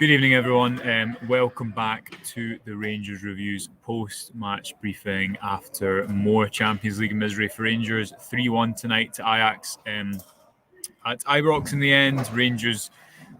Good evening, everyone. Welcome back to the Rangers Reviews post-match briefing after more Champions League misery for Rangers. 3-1 tonight to Ajax at Ibrox in the end. Rangers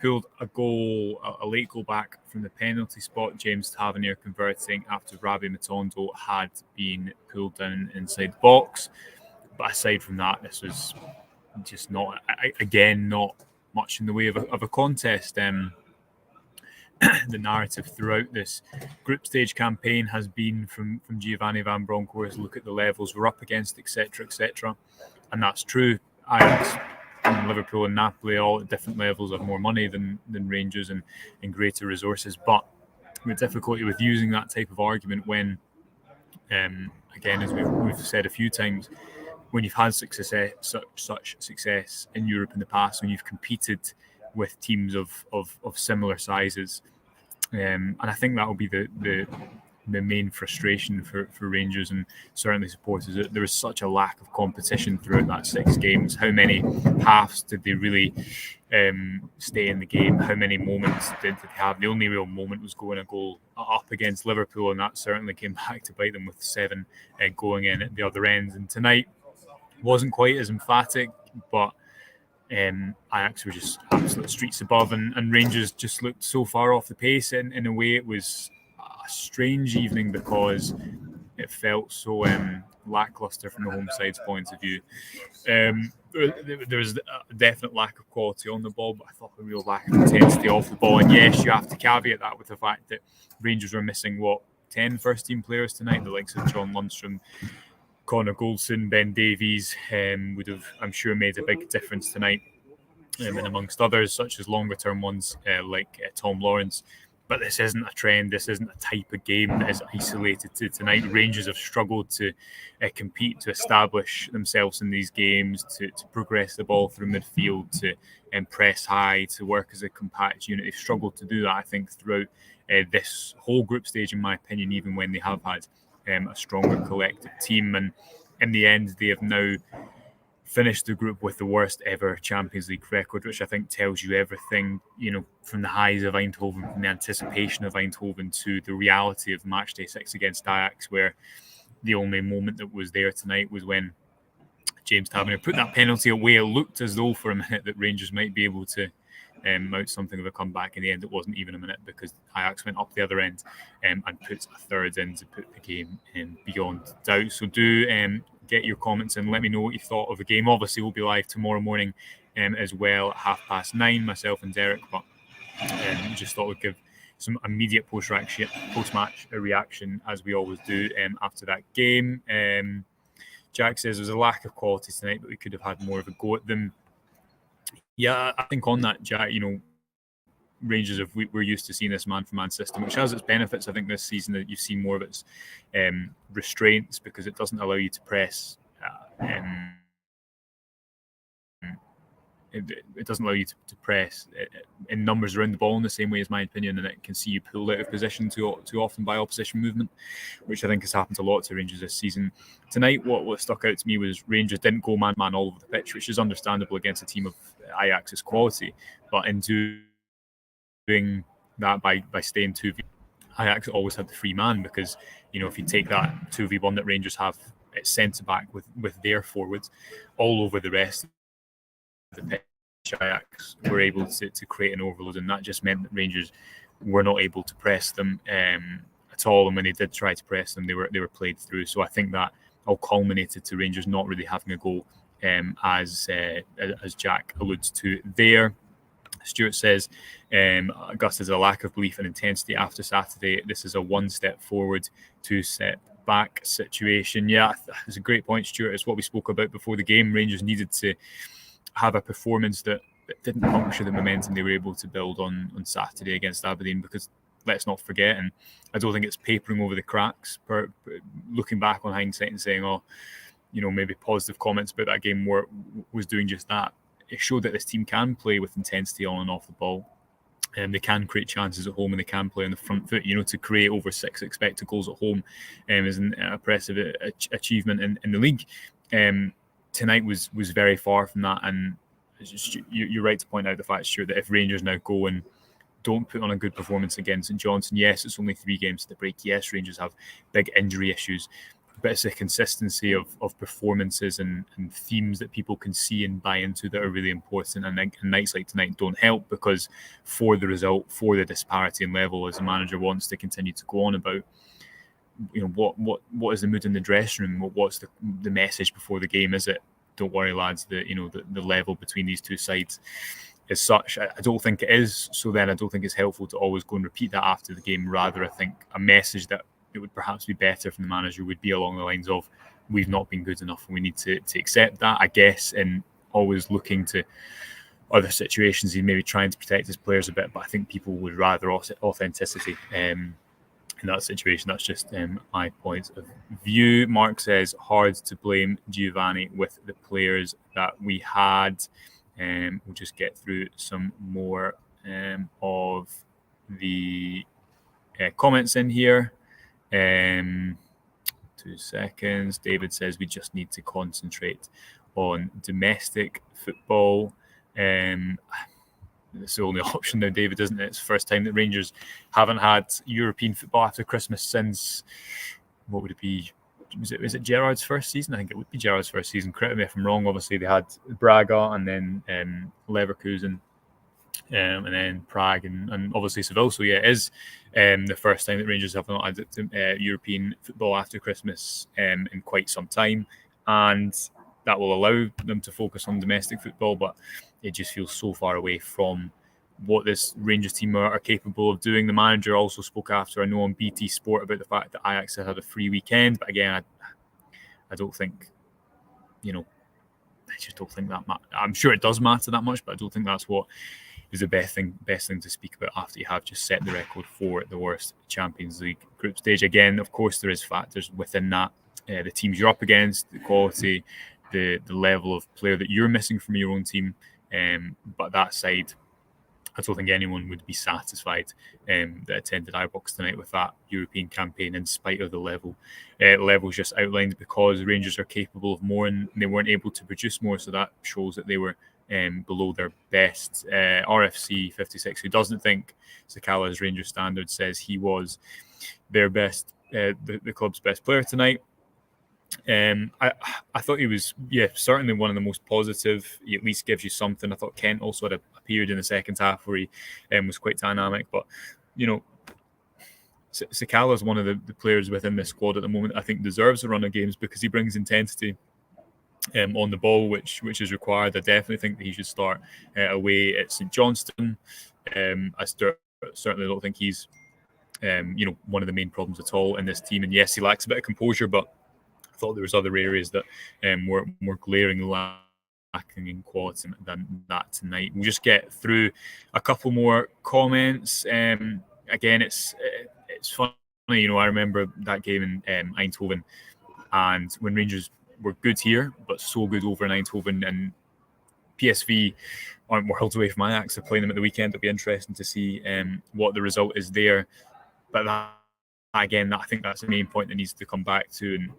pulled a late goal back from the penalty spot. James Tavernier converting after Rabbi Matondo had been pulled down inside the box. But aside from that, this was just not much in the way of a contest. The narrative throughout this group stage campaign has been from Giovanni Van Bronckhorst, look at the levels we're up against, etc., etc. And that's true. Ajax, Liverpool and Napoli all at different levels have more money than Rangers and greater resources. But the difficulty with using that type of argument when, again, as we've said a few times, when you've had such success in Europe in the past, when you've competed with teams of similar sizes, and I think that will be the main frustration for Rangers and certainly supporters. That there was such a lack of competition throughout that 6 games. How many halves did they really stay in the game? How many moments did they have? The only real moment was going a goal up against Liverpool, and that certainly came back to bite them with 7 going in at the other end. And tonight wasn't quite as emphatic, but Ajax were just absolute streets above, and Rangers just looked so far off the pace. In a way, it was a strange evening because it felt so lacklustre from the home side's point of view. There was a definite lack of quality on the ball, but I thought a real lack of intensity off the ball. And yes, you have to caveat that with the fact that Rangers were missing 10 first-team players tonight, the likes of John Lundstrom, Connor Goldson, Ben Davies would have, I'm sure, made a big difference tonight, and amongst others, such as longer-term ones like Tom Lawrence. But this isn't a trend. This isn't a type of game that is isolated to tonight. Rangers have struggled to compete, to establish themselves in these games, to progress the ball through midfield, to press high, to work as a compact unit. They've struggled to do that, I think, throughout this whole group stage, in my opinion, even when they have had a stronger collective team. And in the end, they have now finished the group with the worst ever Champions League record, which I think tells you everything, from the highs of Eindhoven, from the anticipation of Eindhoven to the reality of matchday 6 against Ajax, where the only moment that was there tonight was when James Tavernier put that penalty away. It looked as though for a minute that Rangers might be able to mount something of a comeback. In the end, it wasn't even a minute because Ajax went up the other end and put a third in to put the game beyond doubt. So do get your comments and let me know what you thought of the game. Obviously, we'll be live tomorrow morning as well at 9:30, myself and Derek. But just thought we'd give some immediate post-match reaction, as we always do after that game. Jack says there's a lack of quality tonight, but we could have had more of a go at them. Yeah, I think on that, Jack, Rangers, we're used to seeing this man-for-man system, which has its benefits. I think this season that you've seen more of its restraints because it doesn't allow you to press. It doesn't allow you to press in numbers around the ball in the same way, as my opinion, and it can see you pulled out of position too often by opposition movement, which I think has happened a lot to Rangers this season. Tonight, what stuck out to me was Rangers didn't go man-man all over the pitch, which is understandable against a team of Ajax's quality, but in doing that by staying 2v, Ajax always had the free man because, if you take that 2v1 that Rangers have at centre-back with their forwards all over the rest of the pitch, Ajax were able to create an overload, and that just meant that Rangers were not able to press them at all. And when they did try to press them, they were played through. So I think that all culminated to Rangers not really having a goal, as Jack alludes to there. Stuart says, Gus, is a lack of belief and intensity after Saturday. This is a 1 step forward, 2 step back situation. Yeah, it's a great point, Stuart. It's what we spoke about before the game. Rangers needed to have a performance that didn't puncture the momentum they were able to build on Saturday against Aberdeen, because let's not forget, and I don't think it's papering over the cracks, looking back on hindsight and saying, maybe positive comments about that game was doing just that. It showed that this team can play with intensity on and off the ball, and they can create chances at home, and they can play on the front foot. To create over 6 expected goals at home is an impressive achievement in the league. Tonight was very far from that, and you're right to point out the fact, Stuart, that if Rangers now go and don't put on a good performance against St Johnstone. Yes, it's only 3 games to the break. Yes, Rangers have big injury issues, but it's the consistency of performances and themes that people can see and buy into that are really important. And nights like tonight don't help, because for the result, for the disparity in level, as the manager wants to continue to go on about, what is the mood in the dressing room? What's the message before the game? Is it, don't worry, lads, the level between these two sides is such? I don't think it is. So then I don't think it's helpful to always go and repeat that after the game. Rather, I think a message that it would perhaps be better from the manager would be along the lines of, we've not been good enough and we need to accept that, I guess, and always looking to other situations. He's maybe trying to protect his players a bit, but I think people would rather authenticity in that situation. That's just my point of view. Mark says, hard to blame Giovanni with the players that we had. We'll just get through some more of the comments in here. 2 seconds. David says we just need to concentrate on domestic football. It's the only option now, David, isn't it? It's the first time that Rangers haven't had European football after Christmas since, what would it be? Was it Gerrard's first season? I think it would be Gerrard's first season. Correct me if I'm wrong. Obviously, they had Braga and then Leverkusen. And then Prague and obviously Seville. So yeah, it is the first time that Rangers have not had European football after Christmas in quite some time, and that will allow them to focus on domestic football. But it just feels so far away from what this Rangers team are capable of doing. The manager also spoke after, I know, on BT Sport about the fact that Ajax had a free weekend, but again, I don't think, I just don't think that I'm sure it does matter that much, but I don't think that's what is the best thing to speak about after you have just set the record for the worst Champions League group stage. Again, of course, there is factors within that, the teams you're up against, the quality, the level of player that you're missing from your own team. But that side, I don't think anyone would be satisfied that attended Ibrox tonight with that European campaign, in spite of the levels just outlined, because Rangers are capable of more and they weren't able to produce more. So that shows that they were below their best. RFC 56, who doesn't think Sakala's Rangers standard, says he was their best, the club's best player tonight. I thought he was, certainly one of the most positive. He at least gives you something. I thought Kent also had a period in the second half where he was quite dynamic. But, Sakala is one of the players within this squad at the moment I think deserves a run of games, because he brings intensity on the ball, which is required. I definitely think that he should start away at St Johnstone. I certainly don't think he's one of the main problems at all in this team. And yes, he lacks a bit of composure, but I thought there was other areas that were more glaringly lacking in quality than that tonight. We'll just get through a couple more comments. Again, it's funny, I remember that game in Eindhoven, and when Rangers were good here, but so good over in Eindhoven, and PSV aren't worlds away from Ajax. They're playing them at the weekend. It'll be interesting to see what the result is there. But again, I think that's the main point that needs to come back to, and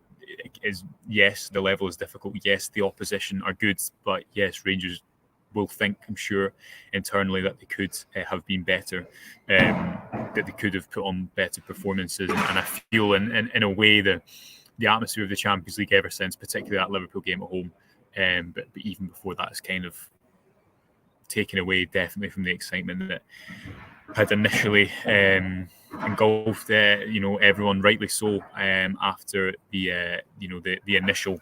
is, yes, the level is difficult. Yes, the opposition are good, but yes, Rangers will think, I'm sure, internally that they could have been better, that they could have put on better performances. And I feel in a way the atmosphere of the Champions League ever since, particularly that Liverpool game at home, but even before that, is kind of taken away definitely from the excitement that had initially engulfed everyone, rightly so, after the initial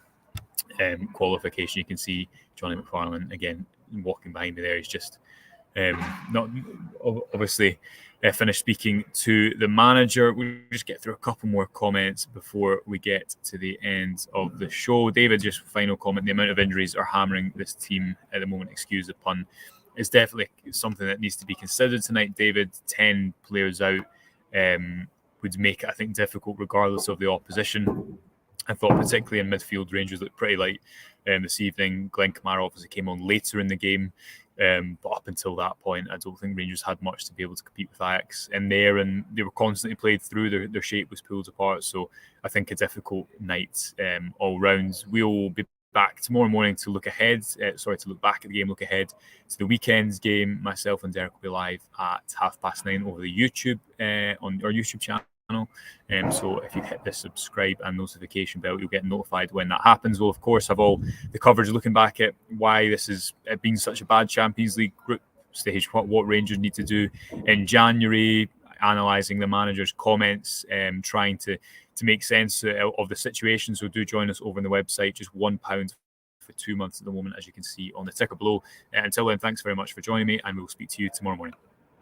qualification. You can see Johnny McFarlane again walking behind me there. He's just not obviously finished speaking to the manager. We'll just get through a couple more comments before we get to the end of the show. David, just final comment: the amount of injuries are hammering this team at the moment, excuse the pun, is definitely something that needs to be considered tonight. David, 10 players out would make it, I think, difficult regardless of the opposition. I thought particularly in midfield, Rangers looked pretty light this evening. Glenn Kamara obviously came on later in the game, but up until that point, I don't think Rangers had much to be able to compete with Ajax in there, and they were constantly played through. Their shape was pulled apart, so I think a difficult night all round. We'll be back tomorrow morning to look ahead. To look back at the game, look ahead to the weekend's game. Myself and Derek will be live at 9:30 over the YouTube on our YouTube channel. So if you hit the subscribe and notification bell, you'll get notified when that happens. We'll of course have all the coverage looking back at why this has been such a bad Champions League group stage, what Rangers need to do in January, analysing the manager's comments, trying to make sense of the situation. So do join us over on the website, just £1 for 2 months at the moment, as you can see on the ticker below. Until then, thanks very much for joining me, and we'll speak to you tomorrow morning.